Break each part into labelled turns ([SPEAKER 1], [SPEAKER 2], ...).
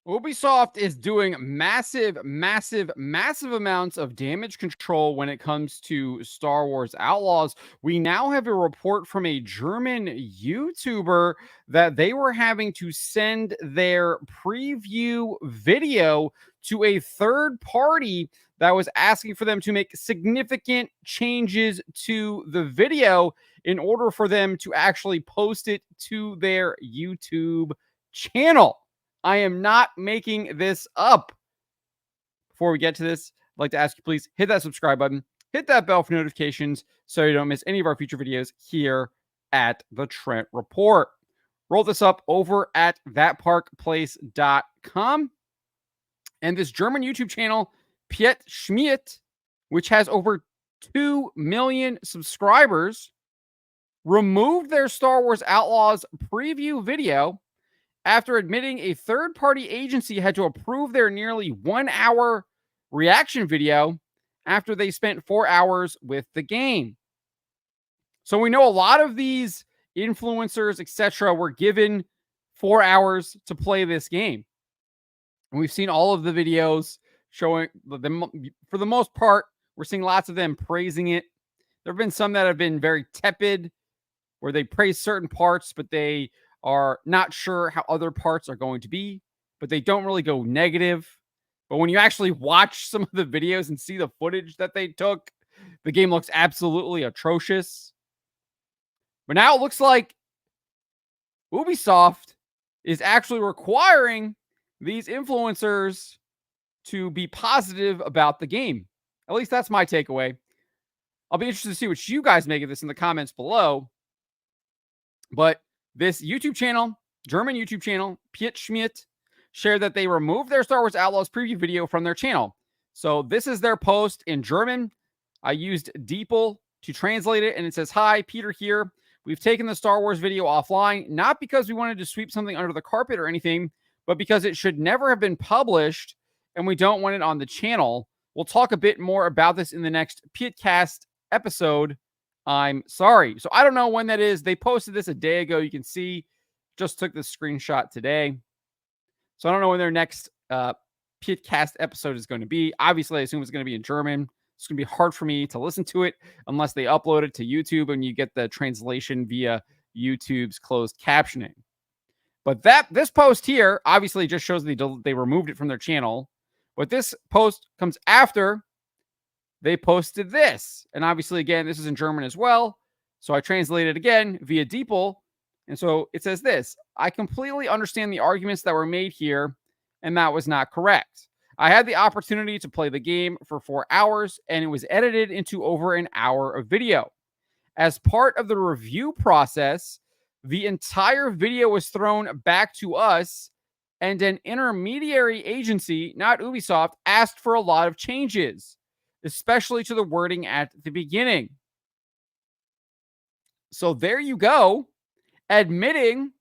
[SPEAKER 1] Ubisoft is doing massive, massive, massive amounts of damage control when it comes to Star Wars Outlaws. We now have a report from a German YouTuber that they were having to send their preview video to a third party that was asking for them to make significant changes to the video in order for them to actually post it to their YouTube channel. I am not making this up. Before we get to this, I'd like to ask you, please hit that subscribe button, hit that bell for notifications so you don't miss any of our future videos here at the Trent Report. Roll this up over at thatparkplace.com. And this German YouTube channel, Petschm, which has over 2 million subscribers, removed their Star Wars Outlaws preview video after admitting a third-party agency had to approve their nearly 1 hour reaction video after they spent 4 hours with the game. So we know a lot of these influencers, etc., were given 4 hours to play this game. And we've seen all of the videos showing them, for the most part, we're seeing lots of them praising it. There have been some that have been very tepid, where they praise certain parts, but they are not sure how other parts are going to be, but they don't really go negative. But when you actually watch some of the videos and see the footage that they took, the game looks absolutely atrocious. But now it looks like Ubisoft is actually requiring these influencers to be positive about the game. At least that's my takeaway. I'll be interested to see what you guys make of this in the comments below. But this YouTube channel, German YouTube channel, Petschm, shared that they removed their Star Wars Outlaws preview video from their channel. So this is their post in German. I used DeepL to translate it, and it says, "Hi, Peter here. We've taken the Star Wars video offline, not because we wanted to sweep something under the carpet or anything, but because it should never have been published, and we don't want it on the channel. We'll talk a bit more about this in the next Pitcast episode. I'm sorry." So I don't know when that is. They posted this a day ago. You can see, just took this screenshot today. So I don't know when their next Pitcast episode is going to be. Obviously, I assume it's going to be in German. It's going to be hard for me to listen to it unless they upload it to YouTube and you get the translation via YouTube's closed captioning. But this post here obviously just shows they removed it from their channel. But this post comes after they posted this. And obviously, again, this is in German as well. So I translated again via DeepL. And so it says this: "I completely understand the arguments that were made here, and that was not correct. I had the opportunity to play the game for 4 hours, and it was edited into over an hour of video. As part of the review process, the entire video was thrown back to us, and an intermediary agency, not Ubisoft, asked for a lot of changes, especially to the wording at the beginning." So there you go, admitting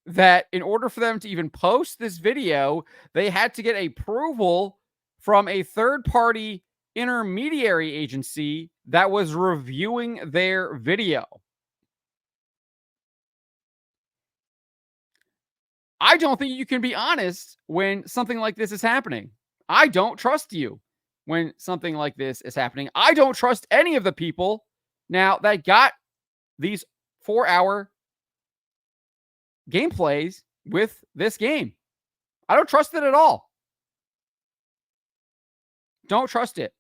[SPEAKER 1] that in order for them to even post this video, they had to get approval from a third-party intermediary agency that was reviewing their video. I don't think you can be honest when something like this is happening. I don't trust you when something like this is happening. I don't trust any of the people now that got these 4-hour gameplays with this game. I don't trust it at all. Don't trust it.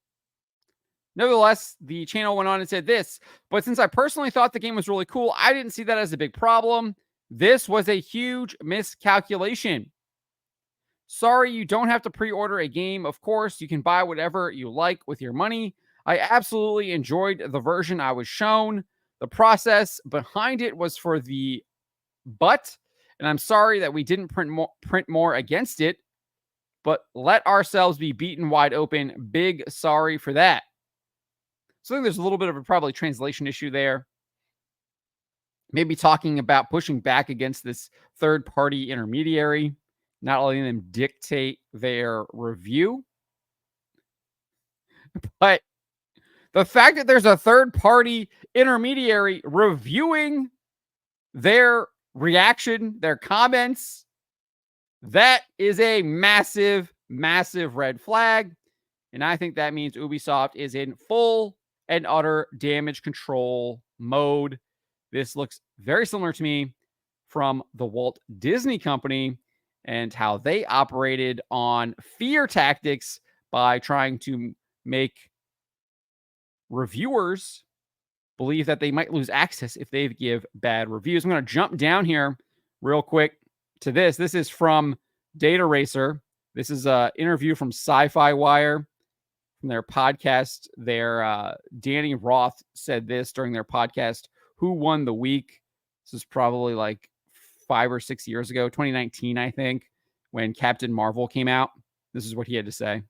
[SPEAKER 1] Nevertheless, the channel went on and said this: "But since I personally thought the game was really cool, I didn't see that as a big problem. This was a huge miscalculation. Sorry, you don't have to pre-order a game. Of course, you can buy whatever you like with your money. I absolutely enjoyed the version I was shown. The process behind it was for the butt, and I'm sorry that we didn't print more against it, but let ourselves be beaten wide open. Big sorry for that." So I think there's a little bit of a probably translation issue there. Maybe talking about pushing back against this third-party intermediary, not letting them dictate their review. But the fact that there's a third-party intermediary reviewing their reaction, their comments, That is a massive, massive red flag. And I think that means Ubisoft is in full and utter damage control mode. This looks very similar to me from the Walt Disney Company and how they operated on fear tactics by trying to make reviewers believe that they might lose access if they give bad reviews. I'm going to jump down here real quick to this. This is from Data Racer. This is an interview from Sci-Fi Wire from their podcast. Danny Roth said this during their podcast, Who Won the Week? This is probably like 5 or 6 years ago, 2019, I think, when Captain Marvel came out. This is what he had to say.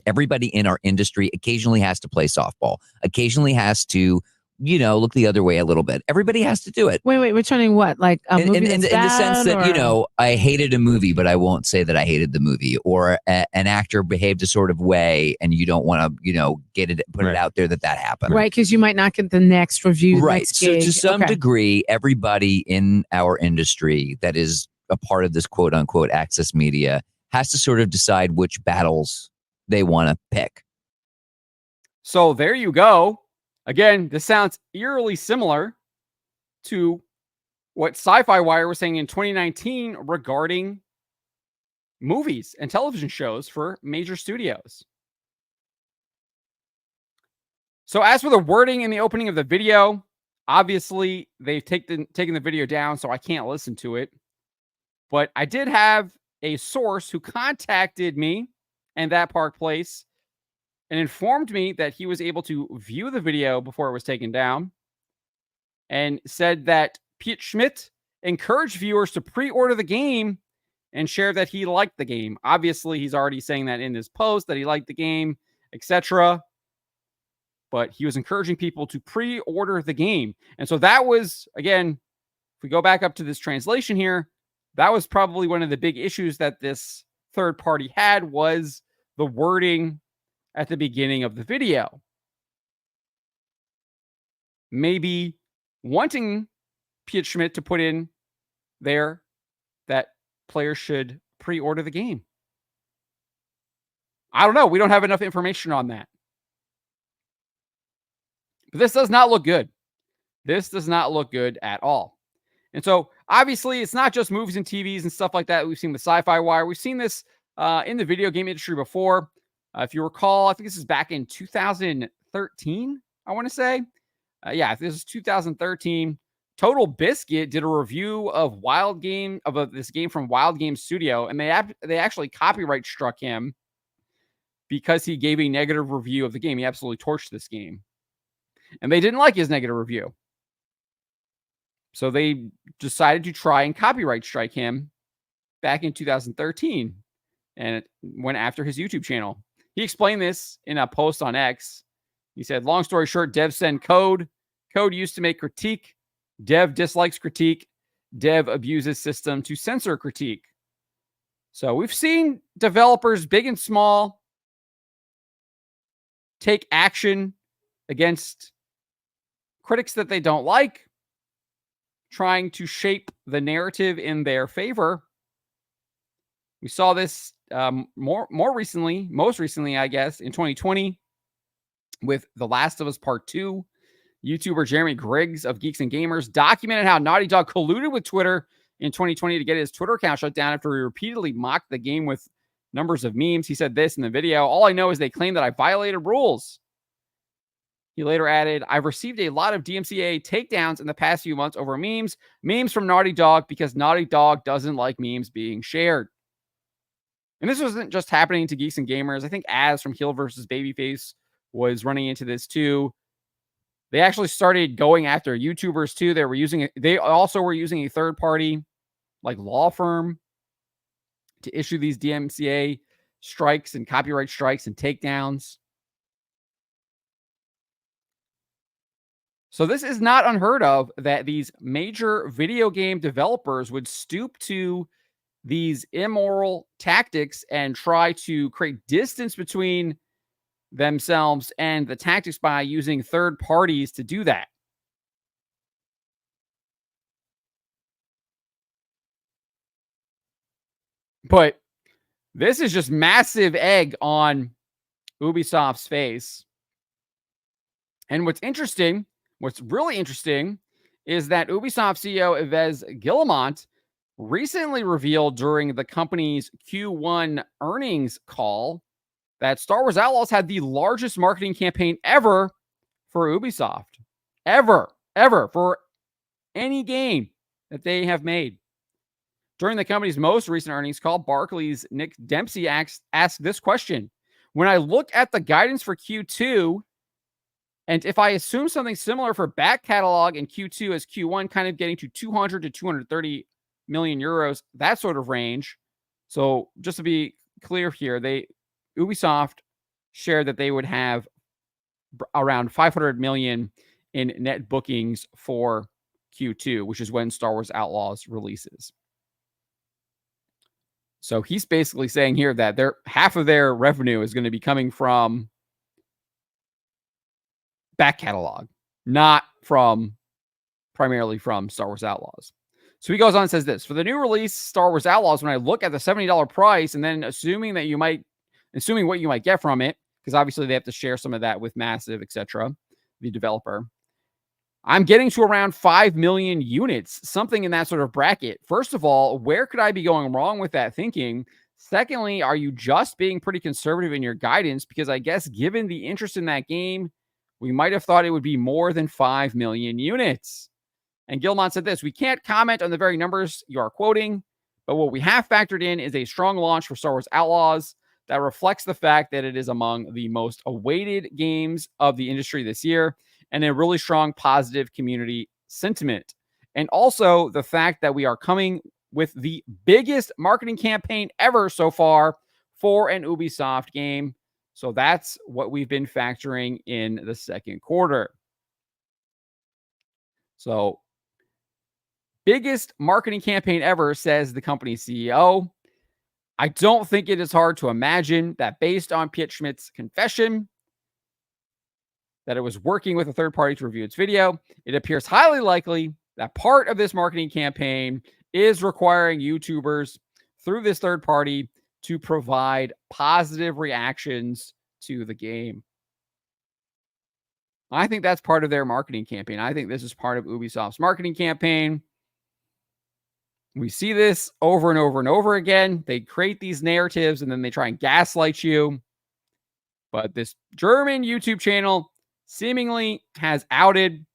[SPEAKER 2] Everybody in our industry occasionally has to play softball, occasionally has to, look the other way a little bit. Everybody has to do it.
[SPEAKER 3] Wait, returning what? Like a movie
[SPEAKER 2] in the sense that, I hated a movie, but I won't say that I hated the movie, or an actor behaved a sort of way and you don't want to, put it out there that happened.
[SPEAKER 3] Right, because you might not get the next review.
[SPEAKER 2] Right.
[SPEAKER 3] Next
[SPEAKER 2] So
[SPEAKER 3] gig.
[SPEAKER 2] to some degree, everybody in our industry that is a part of this quote unquote access media has to sort of decide which battles they want to pick.
[SPEAKER 1] So there you go. Again, this sounds eerily similar to what Sci-Fi Wire was saying in 2019 regarding movies and television shows for major studios. So as for the wording in the opening of the video, obviously they've taken the video down, so I can't listen to it. But I did have a source who contacted me and that Park Place and informed me that he was able to view the video before it was taken down and said that Petschm encouraged viewers to pre-order the game and shared that he liked the game. Obviously, he's already saying that in his post that he liked the game, etc. But he was encouraging people to pre-order the game. And so that was, again, if we go back up to this translation here, that was probably one of the big issues that this third party had, was the wording at the beginning of the video. Maybe wanting Petschm to put in there that players should pre-order the game. I don't know. We don't have enough information on that. But this does not look good. This does not look good at all. And so, obviously, it's not just movies and TVs and stuff like that. We've seen the Sci-Fi Wire. We've seen this in the video game industry before. If you recall, I think this is back in 2013, I want to say. This is 2013. Total Biscuit did a review of this game from Wild Game Studio, and they actually copyright struck him because he gave a negative review of the game. He absolutely torched this game. And they didn't like his negative review. So they decided to try and copyright strike him back in 2013. And it went after his YouTube channel. He explained this in a post on X. He said, long story short, devs send code. Code used to make critique. Dev dislikes critique. Dev abuses system to censor critique. So we've seen developers, big and small, take action against critics that they don't like, trying to shape the narrative in their favor. We saw this most recently, I guess, in 2020 with The Last of Us Part 2. YouTuber Jeremy Griggs of Geeks and Gamers documented how Naughty Dog colluded with Twitter in 2020 to get his Twitter account shut down after he repeatedly mocked the game with numbers of memes. He said this in the video: all I know is they claim that I violated rules. He later added, I've received a lot of DMCA takedowns in the past few months over memes from Naughty Dog, because Naughty Dog doesn't like memes being shared. And this wasn't just happening to Geeks and Gamers. I think Az from Heel vs. Babyface was running into this too. They actually started going after YouTubers too. They also were using a third party, like law firm, to issue these DMCA strikes and copyright strikes and takedowns. So this is not unheard of, that these major video game developers would stoop to these immoral tactics and try to create distance between themselves and the tactics by using third parties to do that. But this is just massive egg on Ubisoft's face. And what's really interesting, is that Ubisoft CEO Yves Guillemot recently revealed during the company's Q1 earnings call that Star Wars Outlaws had the largest marketing campaign ever for Ubisoft. Ever for any game that they have made. During the company's most recent earnings call, Barclays' Nick Dempsey asked this question. When I look at the guidance for Q2, and if I assume something similar for back catalog in Q2 as Q1, kind of getting to 200 to 230 million euros, that sort of range. So just to be clear here, Ubisoft shared that they would have around 500 million in net bookings for Q2, which is when Star Wars Outlaws releases. So he's basically saying here that half of their revenue is going to be coming from back catalog, not primarily from Star Wars Outlaws. So he goes on and says this: for the new release Star Wars Outlaws, when I look at the $70 price and then assuming what you might get from it, because obviously they have to share some of that with Massive, etc., the developer, I'm getting to around 5 million units, something in that sort of bracket. First of all, where could I be going wrong with that thinking? Secondly, are you just being pretty conservative in your guidance? Because I guess given the interest in that game, we might have thought it would be more than 5 million units. And Guillemot said this: we can't comment on the very numbers you are quoting, but what we have factored in is a strong launch for Star Wars Outlaws that reflects the fact that it is among the most awaited games of the industry this year, and a really strong positive community sentiment. And also the fact that we are coming with the biggest marketing campaign ever so far for an Ubisoft game. So that's what we've been factoring in the second quarter. So biggest marketing campaign ever, says the company's CEO. I don't think it is hard to imagine that based on Petschm's confession that it was working with a third party to review its video, it appears highly likely that part of this marketing campaign is requiring YouTubers through this third party to provide positive reactions to the game. I think that's part of their marketing campaign. I think this is part of Ubisoft's marketing campaign. We see this over and over and over again. They create these narratives and then they try and gaslight you. But this German YouTube channel seemingly has outed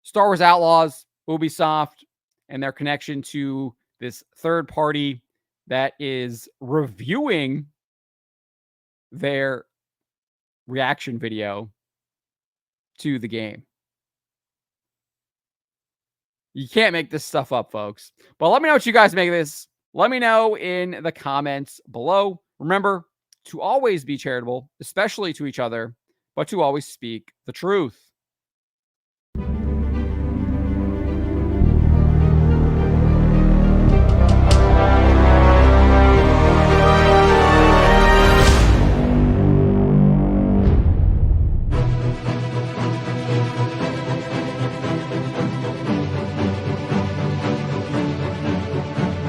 [SPEAKER 1] Star Wars Outlaws, Ubisoft, and their connection to this third party that is reviewing their reaction video to the game. You can't make this stuff up, folks. But let me know what you guys make of this. Let me know in the comments below. Remember to always be charitable, especially to each other, but to always speak the truth.